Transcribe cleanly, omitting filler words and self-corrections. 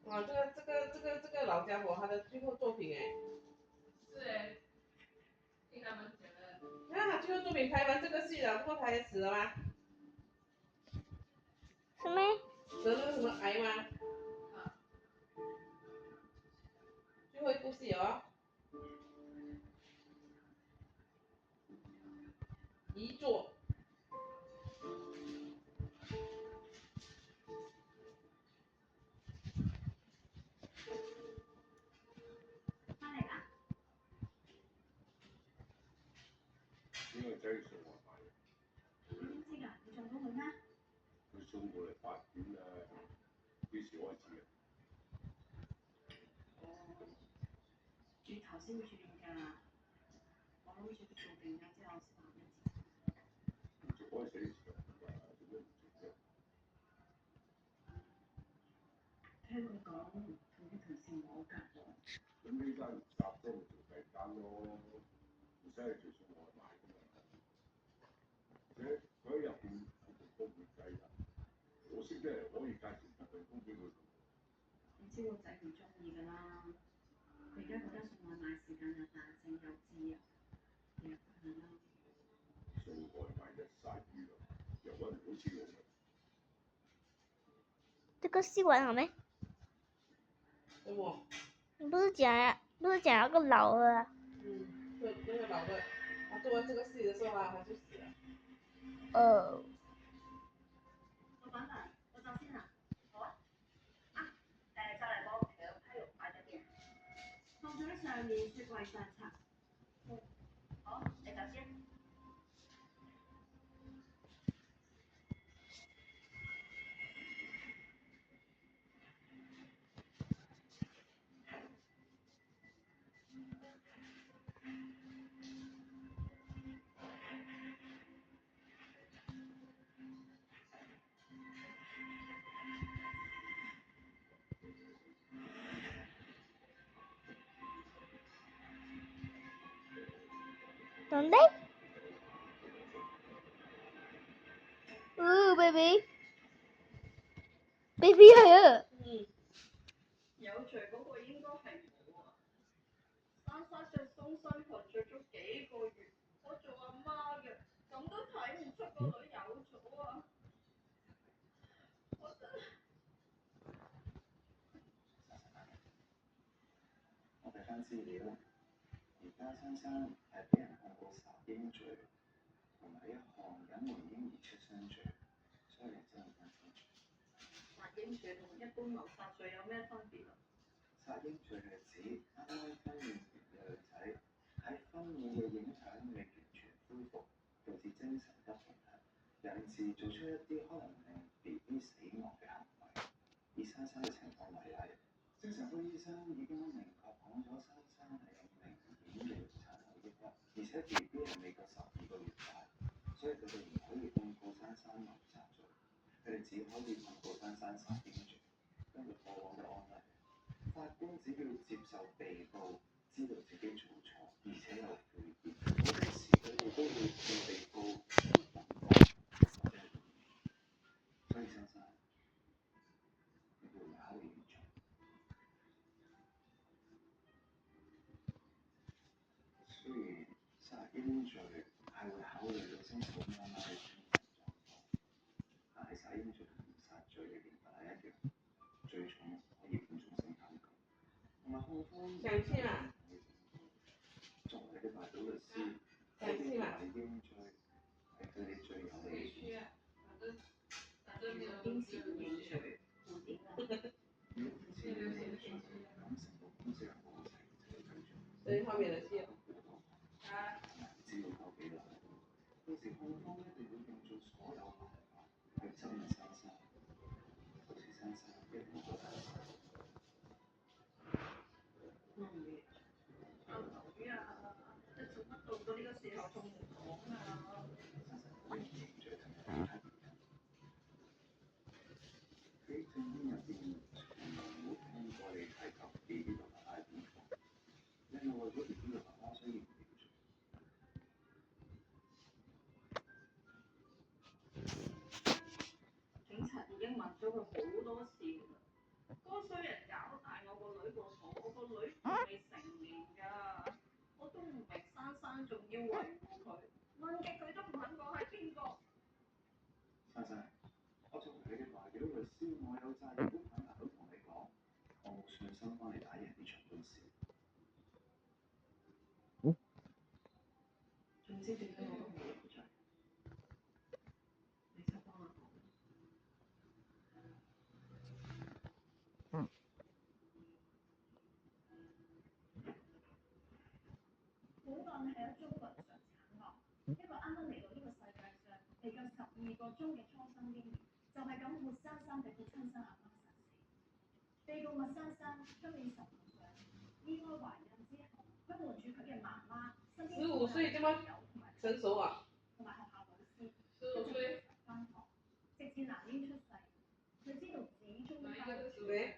哇，这个老家伙，他的最后作品哎。是哎，听他们讲的。那他最后作品拍完这个戏了，不过他也死了吗？是咩？得那个什么癌吗？最后一部戏哦。遗作。翻嚟啦！呢個仔送外賣嘅。你點知㗎？你撞到佢咩？佢送過嚟8點啊，幾時開始啊？轉頭先會轉㗎，我諗住佢做定咗之後先話俾你知。唔做開死場㗎，做咩唔做啫？聽佢講，同啲同事冇夾喎。咁呢間唔夾都咪做第二間咯，唔使係做送外賣㗎嘛。而且佢喺入邊有份工會計㗎，我識得人可以介紹份工俾佢。你知個仔唔中意㗎啦，佢而家覺得送外賣時間又彈性又自由，日日佢啦。送外賣日曬雨淋，又揾唔到錢用嘅。这个戏完了没？什么？你不是讲那个老的啊？那个老的，他做完这个戏的时候啊，他就死了。老闆娘，我走先啦。好啊。就嚟幫我條批肉擺咗邊？放咗喺上面雪櫃上層。好，你走先。¿Dónde? Baby. Baby 係啊。有罪嗰個應該係我啊！珊珊着鬆身裙着咗幾個月，我做阿媽嘅，咁都睇唔出個女有咗啊！我真係我睇翻資料，而家珊珊係俾人控告殺嬰罪，同埋一項隱瞞嬰兒出生罪，所以你真係分清楚。殺嬰罪同一般謀殺罪有咩分別啊？殺嬰罪係指啱啱分娩完嘅女仔喺分娩嘅影響未完全恢復，導致精神不平衡，引致做出一啲可能令 BB 死亡嘅行為。以珊珊嘅情況為例，精神科醫生已經明確講咗珊珊係有明顯嘅產後抑鬱，而且 BB 係未夠12個月大，所以佢哋唔可以控告珊珊謀殺罪，佢哋只可以控告珊珊殺嬰罪。根據過往嘅案例，法官只要接受被告知道自己做錯，而且有悔意，好多時佢哋都會叫被告認錯或者係原諒。所以珊珊，你會唔會考慮原狀？雖然殺嬰罪係會考慮到清楚媽媽嘅精神狀況，但係殺嬰罪同殺罪嘅刑罰係一樣，最重可以判終身監禁。同埋控方想去啦。作為你嘅代表律師，我認為嬰罪係對你最有利嘅選擇。反正沒有邊時認罪會點啊？如果之前嘅認罪咁成個公司嘅過程就會繼續。這一方面的戲。只要夠幾耐，到時控方一定會用盡所有辦法去質問珊珊，話中唔講啊。真實可以凝聚同其他原因。喺正片入邊，從來冇聽過你提及 B B 同爸爸係邊個。你係為咗 B B 嘅爸爸所以唔凝聚？警察已經問咗佢好多次啦。嗰個衰人搞大我個女個肚，我個女仲未成年㗎，我都唔明珊珊仲要維護佢，問極佢都唔肯講係邊個。珊珊，我作為你嘅代表律師，我有責任都坦白咁同你講，我冇信心幫你打贏呢場官司。總之點解我都唔會認罪，你就幫我講。本案係一宗倫常慘案，一個啱啱嚟到呢個世界上未夠12個鐘嘅初生嬰兒，就係咁活生生俾佢親生阿媽殺死。被告麥珊珊今年15歲，意外懷孕之後，佢瞞住佢嘅媽媽，身邊15歲啫嘛，成熟啊。同埋學校老師， 15歲。返學，直至男嬰出世，佢知道自己終於哪一個是15歲？對。